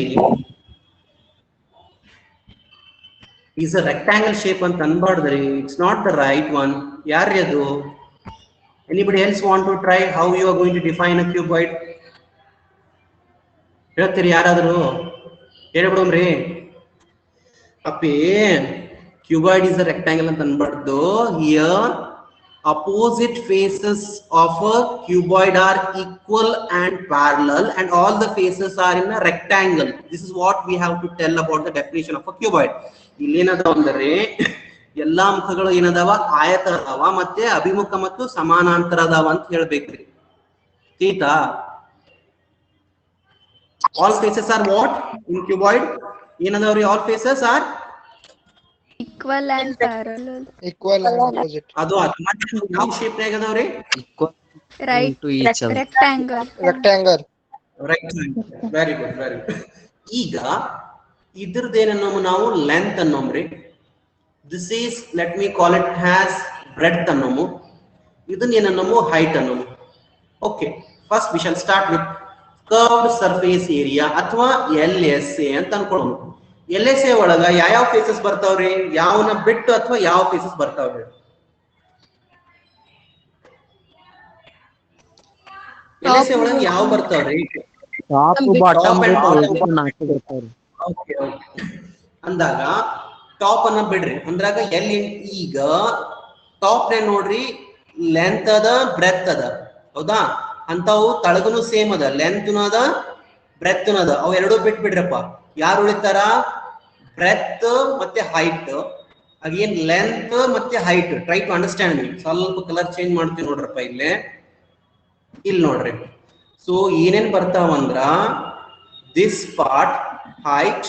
is a rectangle shape ಅಂತ ಅನ್ಬಾರ್ದ್ರಿ. It's not the right one. ಯಾರ್ರಿ ಅದು? Anybody else want to try how you are going to define a cuboid? ಹೇಳ್ತೀರಿ ಯಾರಾದರೂ? ಹೇಳ್ಬಿಡೋಮ್ರಿ. ಅಪ್ಪಿ, cuboid is a rectangle ಅಂತ ಅನ್ಬಾರ್ದು. Here opposite faces of a cuboid are equal and parallel, and all the faces are in a rectangle. This is what we have to tell about the definition of a cuboid. ಇಲ್ಲೇನದಾವ ಅಂದ್ರೆ ಎಲ್ಲಾ ಮುಖಗಳು ಏನದಾವ ಆಯತ ಅದಾವ ಮತ್ತೆ ಅಭಿಮುಖ ಮತ್ತು ಸಮಾನಾಂತರ ಅದಾವ ಅಂತ ಹೇಳ್ಬೇಕ್ರಿ. ತೀತಾ all faces are what in cuboid? ಏನದಾವ್ರಿ all faces are equal and parallel. Equal and opposite. ಅದು ಯಾವ ಶೇಪ್ ನಾಗ ಅದಾವ್ರಿ? Equal Right. to each other. Rectangle. Rectangle. Right. Very good, very good. ಈಗ ಇದ್ರದ್ದೇನನ್ನೋ ನಾವು ಲೆಂತ್ ಅನ್ನೋಮ್ರಿ. This is, let me call it has breadth ಅನ್ನೋಮು. ಇದನ್ನ ಏನನ್ನೋಮು ಹೈಟ್ ಅನ್ನೋಮು. Okay, first we shall start with curved surface area ಅಥವಾ LSA ಅಂತ ಅನ್ಕೊಳ್ಳೋಣ. LSA ಒಳಗ ಯಾವ ಫೇಸಸ್ ಬರ್ತಾವ್ರಿ? ಯಾವನ್ನ ಬಿಟ್ಟು ಅಥವಾ ಯಾವ ಫೇಸಸ್ ಬರ್ತಾವ್ರಿ? LSA ಒಳಗ ಯಾವ ಬರ್ತಾವ್ರಿ? Top, bottom, Top and bottom. ನಾಲ್ಕು ಬರ್ತಾವ್ರಿ. ಓಕೆ ಅಂದಾಗ ಟಾಪ್ ಅನ್ನ ಬಿಡ್ರಿ. ಅಂದ್ರಾಗ ಈಗ ಟಾಪ್ ನೇ ನೋಡ್ರಿ, ಲೆಂತ್ ಅದ, ಬ್ರೆತ್ ಅದ, ಹೌದಾ? ಅಂತವು ತಳಗನು ಸೇಮ್ ಅದ, ಲೆಂತ್ ಅದ, ಬ್ರೆತ್ ಅದ. ಅವ್ ಎರಡೂ ಬಿಟ್ಬಿಡ್ರಪ್ಪ. ಯಾರು ಉಳಿತಾರ? ಬ್ರೆತ್ ಮತ್ತೆ ಹೈಟ್. ಅಗೇನ್ ಲೆಂತ್ ಮತ್ತೆ height. Try to understand me. ಸ್ವಲ್ಪ ಕಲರ್ ಚೇಂಜ್ ಮಾಡ್ತೀವಿ ನೋಡ್ರಪ್ಪ ಇಲ್ಲಿ ನೋಡ್ರಿ. ಸೊ ಏನೇನ್ ಬರ್ತಾವಂದ್ರ this part height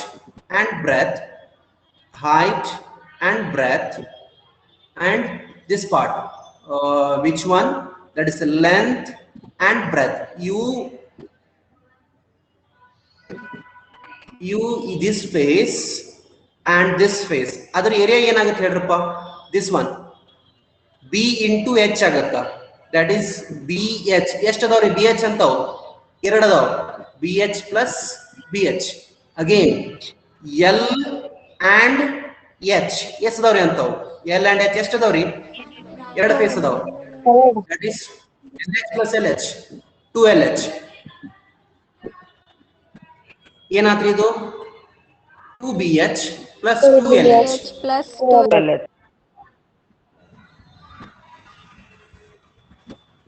and breadth, height and breadth, and this part which one? That is length and breadth. You this face and this face. Other area ಏನಾಗುತ್ತೆ ಹೇಳ್ರಪ್ಪ? This one B into H ಆಗತ್ತ. That is BH. ಎಷ್ಟು ಅದಾವ್ರಿ BH ಅಂತಾವ್? ಎರಡು ಅದಾವ. BH plus BH. Again L and H. ಎಷ್ಟು ಅದಾವ್ರಿ ಅಂತಾವ್? L and H ಎಷ್ಟು ಅದಾವ್ರಿ? ಎರಡು ಫೇಸ್ ಅದಾವ. That is LH plus LH. 2LH. ಏನಾತ್ರಿ ಇದು? 2BH plus 2LH. Plus 2LH.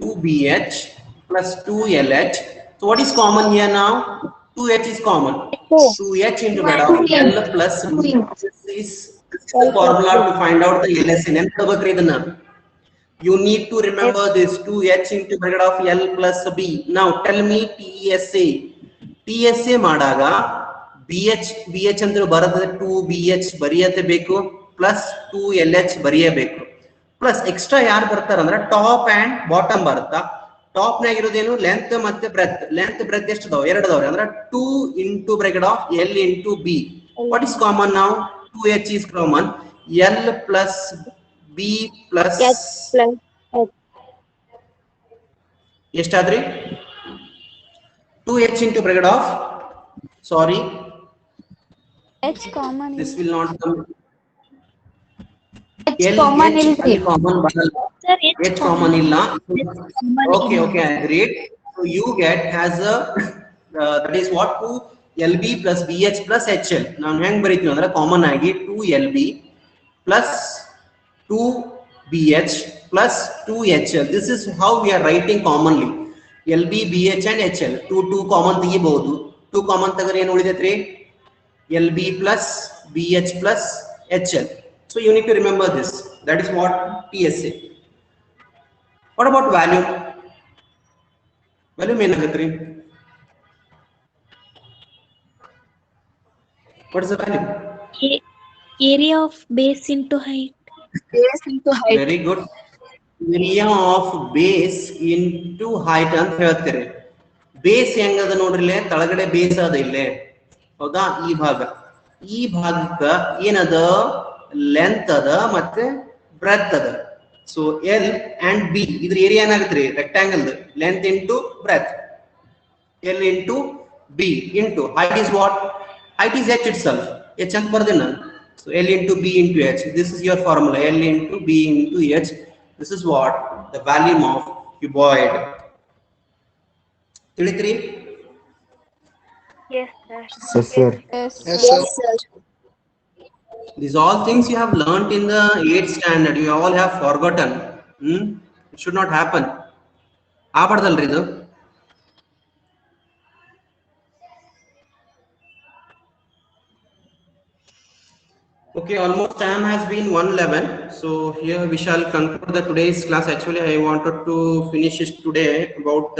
2BH plus 2LH. So what is common here now? 2H is common. 2H into bed of L plus B. This is the formula to find out the LSA. You need to remember this 2H into bracket of L plus B. Now tell me TSA. TSA ಮಾಡಾಗ BH ಅಂದ್ರೆ ಬರುತ್ತೆ 2BH ಬರೆಯತೆ ಬೇಕು plus 2LH ಬರೆಯಬೇಕು. Plus extra ಯಾರು ಬರ್ತಾರ ಅಂದ್ರೆ top and bottom ಬರುತ್ತಾ. Top ನಾಗ ಇರೋದೇನು? ಲೆಂತ್ ಮತ್ತೆ ಬ್ರೆತ್. ಲೆಂತ್ ಬ್ರೆತ್ ಎಷ್ಟು ಅದಾವ? ಎರಡು ಅದಾವ್ರಿ. ಅಂದ್ರೆ 2 into bracket of L into B. What is common now? 2H is common. L plus B plus ಎಷ್ಟಾದ್ರಿ? 2H into bracket of, sorry, H common. this will not come. H common H common ಬರಲ್ಲ. Sir, H common ಇಲ್ಲ. Okay, agreed. So you get has a that is what 2LB plus BH plus HL. ನಾನು ಹೆಂಗ್ ಬರೀತೀವಿ ಅಂದ್ರೆ common ಆಗಿ 2LB plus 2BH plus 2HL. This is how we are writing commonly. LB, BH and HL. 2 common ತೆಗಿಬಹುದು. 2 common ತೆಗೆದ್ರೆ ಏನು ಉಳಿದೈತ್ರಿ? LB plus BH plus HL. So you need to remember this. That is what TSA. What about volume? Volume ಏನಾಗತ್ರಿ? What is the volume? area of base into height. Very good. Area of base into height ಅಂತ ಹೇಳ್ತಾರೆ. Base ಹೆಂಗದ ನೋಡ್ರಿಲೆ, ತಳಗಡೆ base ಅದ ಇಲ್ಲೇ, ಹೌದಾ? ಈ ಭಾಗಕ್ಕ ಏನದ? Length ಅದ ಮತ್ತೆ ಬ್ರೆತ್ ಅದ. ಸೊ L and B ಇದ್ರ ಏರಿಯಾ ಏನಾಗತ್ರಿ? Rectangle. Length into breadth. L into B into height is what? Height is H itself. H ಅಂತ ಬರ್ದೆ ನಾನು. So L into B into H. This is your formula. L into B into H. This is what? The volume of cuboid. ತಿಳಿತ್ರಿ? Yes, sir. Yes, sir. Yes. Yes, sir. These all things you have learnt in the 8th standard. You all have forgotten. It should not happen. ಆಗ್ಬಾರ್ದಲ್ರಿ ಇದು. Okay, almost time has been 1:11. So here we shall conclude the today's class. Actually, I wanted to finish it today about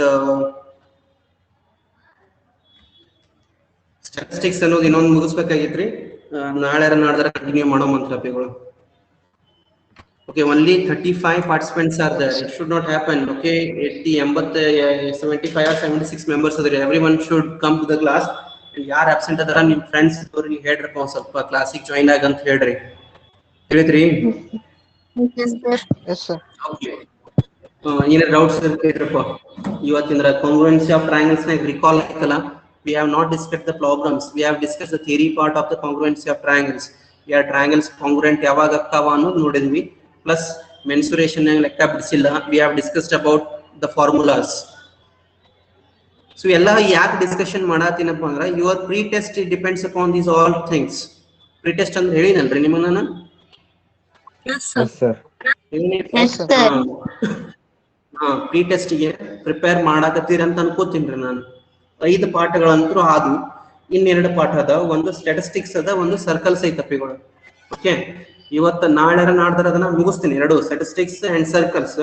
statistics ಅನ್ನೋದು ಇನ್ನೊಂದು ಮುಗಿಸ್ಬೇಕಾಗಿತ್ರಿ. ನಾಳೆ ನಾಡ್ದಾರ continue ಮಾಡೋ ಮಂತ್ರಪಿಗಳು. Okay, only 35 participants are there. It should not happen. Okay, 80, 75 or 76 members are there. Everyone should come to the class. ಯಾರು absent ಅದರ ನಿಮ್ಮ friends ಅವ್ರಿಗೆ ಹೇಳ್ರಪ್ಪ ಒಂದು ಸ್ವಲ್ಪ ಕ್ಲಾಸಿಗೆ ಜಾಯಿನ್ ಆಗಂತ ಹೇಳ್ರಿ. ಹೇಳಿದ್ರಿ? Yes, sir. Okay. ಏನಾರ ಡೌಟ್ಸ್ ಇರ್ಬೇಕಪ್ಪ ಇವತ್ತಿಂದ್ರ congruency of triangles ನ recall ಆಯ್ತಲ್ಲ. We have not discussed the problems. We have discussed the theory part of the congruency of triangles. Yeah, triangles congruent ಯಾವಾಗ ಆಗ್ತಾವ ಅನ್ನೋದು ನೋಡಿದ್ವಿ. Plus mensuration ಲೆಕ್ಕ ಬಿಡಿಸಿಲ್ಲ. We have discussed about the formulas. So ಎಲ್ಲ ಯಾಕೆ discussion ಮಾಡತ್ತೀನಪ್ಪ ಅಂದ್ರೆ your pre test depends upon these all things. Pre test ಅಂತ ಹೇಳಿನಲ್ರಿ ನಿಮಗೆ ನಾನು? ಪ್ರೀ ಟೆಸ್ಟಿಗೆ ಪ್ರಿಪೇರ್ ಮಾಡಾಕತ್ತೀರ ಅಂತ ಅನ್ಕೋತೀನಿ ನಾನು. 5 ಪಾಠಗಳಂತೂ ಆದು, ಇನ್ನೆರಡು ಪಾಠ ಅದ, ಒಂದು ಸ್ಟ್ಯಾಟಿಸ್ಟಿಕ್ಸ್ ಅದ, ಒಂದು ಸರ್ಕಲ್ಸ್ ಐತಪ್ಪಿಗಳು. ಓಕೆ, ಇವತ್ತು ನಾಳೆ ನಾಡ್ದಾರ ಅದನ್ನ ಮುಗಿಸ್ತೀನಿ, 2 ಸ್ಟ್ಯಾಟಿಸ್ಟಿಕ್ಸ್ ಅಂಡ್ ಸರ್ಕಲ್ಸ್.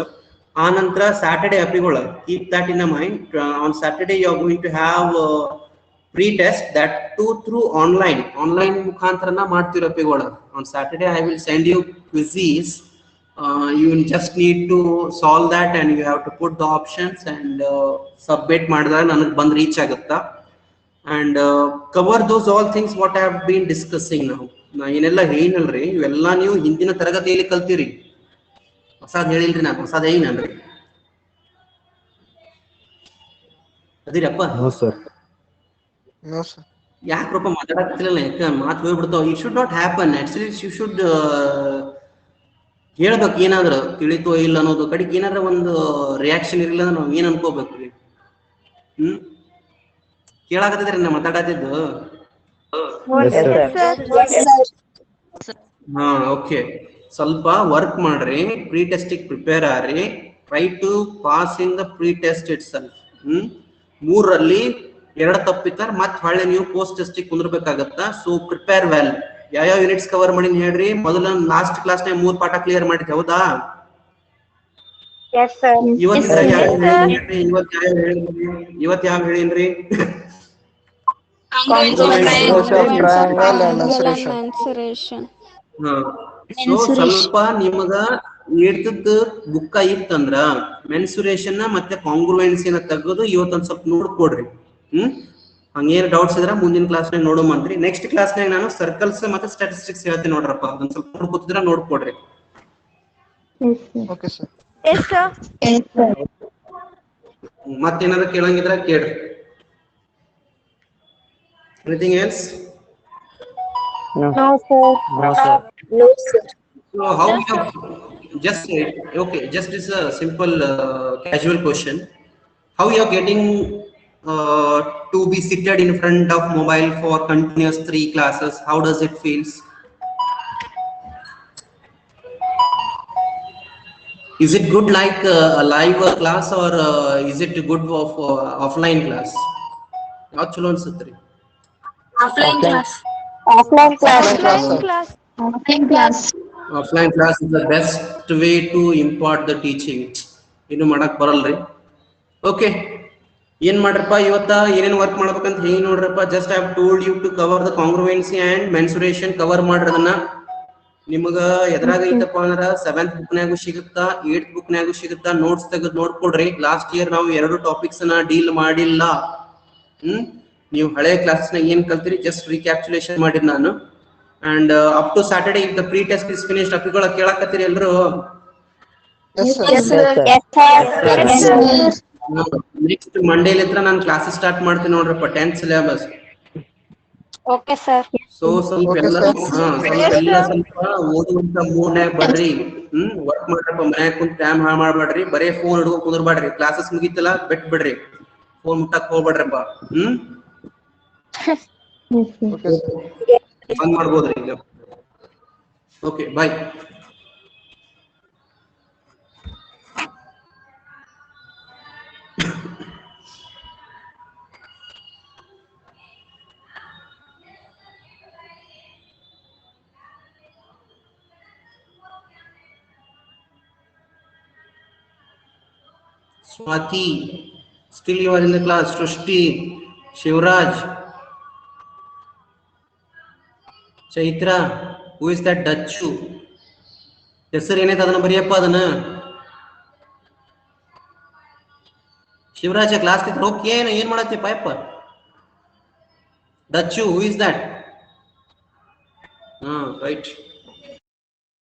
ಆ ನಂತರ ಸ್ಯಾಟರ್ಡೆ ಅಪ್ಪಿಗಳು, keep that in a mind. On Saturday you are going to have pre test that to through online ಮುಖಾಂತರನ ಮಾಡ್ತಿರೋ ಅಪ್ಪಿಗಳು. On Saturday I will send you quizzes. You will just need to solve that and you have to put the options and submit ಮಾಡಿದಾಗ ನನಗೆ ಬಂದು reach ಆಗುತ್ತಾ. and cover those all things what I have been discussing now. ನಾ ಏನೆಲ್ಲ ಹೇಳಿನಲ್ರಿ ಇವೆಲ್ಲ ನೀವು ಹಿಂದಿನ ತರಗತಿಯಲ್ಲಿ ಕಲ್ತಿರಿ. ಹೊಸದ್ ಹೇಳಿಲ್ರಿ, ನಾನು ಹೊಸದ್ ಏನಲ್ರಿ ಅದಿರಪ್ಪ? No sir. No, sir. ಯಾಕ್ರಪ್ಪ ಮಾತಾಡಕ್ತಿಲ್ಲ? ಯಾಕೆ ಮಾತು ಹೋಗ್ಬಿಡ್ತಾವ. It should not happen. Actually you should ಹೇಳ್ಬೇಕು ಏನಾದ್ರು ತಿಳಿತೋ ಇಲ್ಲ ಅನ್ನೋದು. ಕಡೆಗೆ ಏನಾರ ಒಂದು ರಿಯಾಕ್ಷನ್ ಇರಲಿಲ್ಲ ಅಂದ್ರೆ ನಾವು ಏನ್ ಅನ್ಕೋಬೇಕ್ರಿ? ಕೇಳಾಕತ್ತಿದ್ರಿ ನಾ ಮಾತಾಡತ್ತಿದ್ದು? ಹಾ, ಓಕೆ. ಸ್ವಲ್ಪ ವರ್ಕ್ ಮಾಡ್ರಿ, ಪ್ರೀ ಟೆಸ್ಟಿಗೆ ಪ್ರಿಪೇರ್ ಆಗ್ರಿ. Try to pass in the pre test itself. 3ರಲ್ಲಿ 2 ತಪ್ಪಿತ್ತಾರ ಮತ್ತೆ ಹೊಳ್ಳೆ ನೀವು ಪೋಸ್ಟ್ ಟೆಸ್ಟಿಗೆ ಕುಂದ್ರಬೇಕಾಗತ್ತಾ. So prepare well. ಯಾವ ಯೂನಿಟ್ಸ್ ಕವರ್ ಮಾಡಿನ ಹೇಳ್ರಿ? ಮೊದಲ ಲಾಸ್ಟ್ ಕ್ಲಾಸ್ನಾಗ 3 ಪಾಠ ಕ್ಲಿಯರ್ ಮಾಡಿದ್ದೆ, ಹೌದಾ? Yes, sir. ಇವತ್ತು ಯಾವ ಹೇಳಿನ್ರಿ? mensuration. ಸೊ ಸ್ವಲ್ಪ ನಿಮಗ ಹಿಡ್ದದ್ದ ಬುಕ್ಕ ಇತ್ತಂದ್ರ ಮೆನ್ಸುರೇಷನ್ ಮತ್ತೆ ಕಾಂಗ್ರುವೆನ್ಸಿನ ತೆಗೆದು ಇವತ್ತೊಂದ್ ಸ್ವಲ್ಪ ನೋಡ್ಕೊಡ್ರಿ. ಹಂಗೇನು ಡೌಟ್ಸ್ ಇದ್ರ ಮುಂದಿನ ಕ್ಲಾಸ್ನಾಗ ನೋಡೋಮಂತ್ರಿ. ನೆಕ್ಸ್ಟ್ ಕ್ಲಾಸ್ನಾಗ ನಾನು ಸರ್ಕಲ್ಸ್ ಮತ್ತೆ ಸ್ಟ್ಯಾಟಿಸ್ಟಿಕ್ಸ್ ಹೇಳ್ತೀನಿ ನೋಡ್ರಪ್ಪ. ಅದನ್ನ ಸ್ವಲ್ಪ ನೋಡ್ಕೊತಿದ್ರ ನೋಡ್ಕೊಡ್ರಿ. Okay, sir. Yes, sir. ಮತ್ತೇನಾದ್ರು ಕೇಳಂಗಿದ್ರ ಕೇಳ್ರಿ. Anything else? No, sir. No sir. No, sir. So how you have just okay, just is a simple casual question. How you are getting to be seated in front of mobile for continuous 3 classes? How does it feels? Is it good like a live class or is it good of offline class? How chalo ansutri? Offline class. Offline class. Offline Class. Offline class. Offline class is the best way to impart the teaching. Inu madak baralri. Okay. ಏನ್ ಮಾಡ್ರಪ್ಪ ಇವತ್ತ ಏನೇನ್ work ಮಾಡ್ಬೇಕಂತ ಹೇಳಿ ನೋಡ್ರಪ್ಪ. Just I have told you to cover the congruency and mensuration. Cover ಮಾಡ್ರದನ್ನ. ನಿಮಗ ಎದ್ರಾಗ ಐತಪ್ಪ ಅಂದ್ರ 7th ಬುಕ್ನಾಗೂ ಸಿಗುತ್ತಾ, 8th ಬುಕ್ನಾಗೂ ಸಿಗುತ್ತಾ. ನೋಟ್ಸ್ ತೆಗೆದು ನೋಡ್ಕೊಡ್ರಿ. ಲಾಸ್ಟ್ ಇಯರ್ ನಾವು 2 ಟಾಪಿಕ್ಸ್ ನ ಡೀಲ್ ಮಾಡಿಲ್ಲ. ನೀವು ಹಳೆ ಕ್ಲಾಸ್ನಾಗ ಏನ್ ಕಲ್ತಿರಿ ಜಸ್ಟ್ ರಿಕ್ಯಾಪ್ಚುಲೇಷನ್ ಮಾಡಿದ್ ನಾನು. And up to Saturday if the pre test is finished ಅಪ್ಪಿಗಳ ಕೇಳಕತ್ತೀರಿ ಎಲ್ರು? Yes, sir. Yes, sir. Yes, sir. Next ಮಂಡೇಲಿತ್ರ ನಾನು ಕ್ಲಾಸಸ್ ಸ್ಟಾರ್ಟ್ ಮಾಡ್ತೀನಿ ನೋಡ್ರಪ್ಪ, 10th syllabus. Okay, sir. So ಸ್ವಲ್ಪ Okay, ಎಲ್ಲ sir. ಸ್ವಲ್ಪ ಓದುವಂತ ಮೂಡ್ನ್ಯಾಗ ಬರ್ರಿ. ವರ್ಕ್ ಮಾಡ್ರಪ್ಪ. ಮನ್ಯಾಗ ಕುಂತ ಟೈಮ್ ಹಾಳು ಮಾಡ್ಬೇಡ್ರಿ. ಬರೇ ಫೋನ್ ಹಿಡ್ಕೊಂಡು ಕುಂದ್ರಬೇಡ್ರಿ. ಕ್ಲಾಸಸ್ ಮುಗಿತಲ್ಲ ಬಿಟ್ ಬಿಡ್ರಿ. ಫೋನ್ ಮುಟ್ಟಕ್ ಹೋಗ್ಬೇಡ್ರಪ್ಪ. Okay, sir. ಬಂದ್ ಮಾಡ್ಬೋದ್ರಿ ಈಗ. Okay, bye. Swati, still you are in the class. Srushti, Shivraj, Chaitra, who is that Dachu? ಹೆಸರು ಏನೈತೆ ಅದನ್ನ ಬರೆಯಪ್ಪ ಅದನ್ನ. ಶಿವರಾಜ ಕ್ಲಾಸ್ ಹೋಗಿ ಏನ್ ಮಾಡತ್ತೆ Payappa? Dachu, who is that? Right.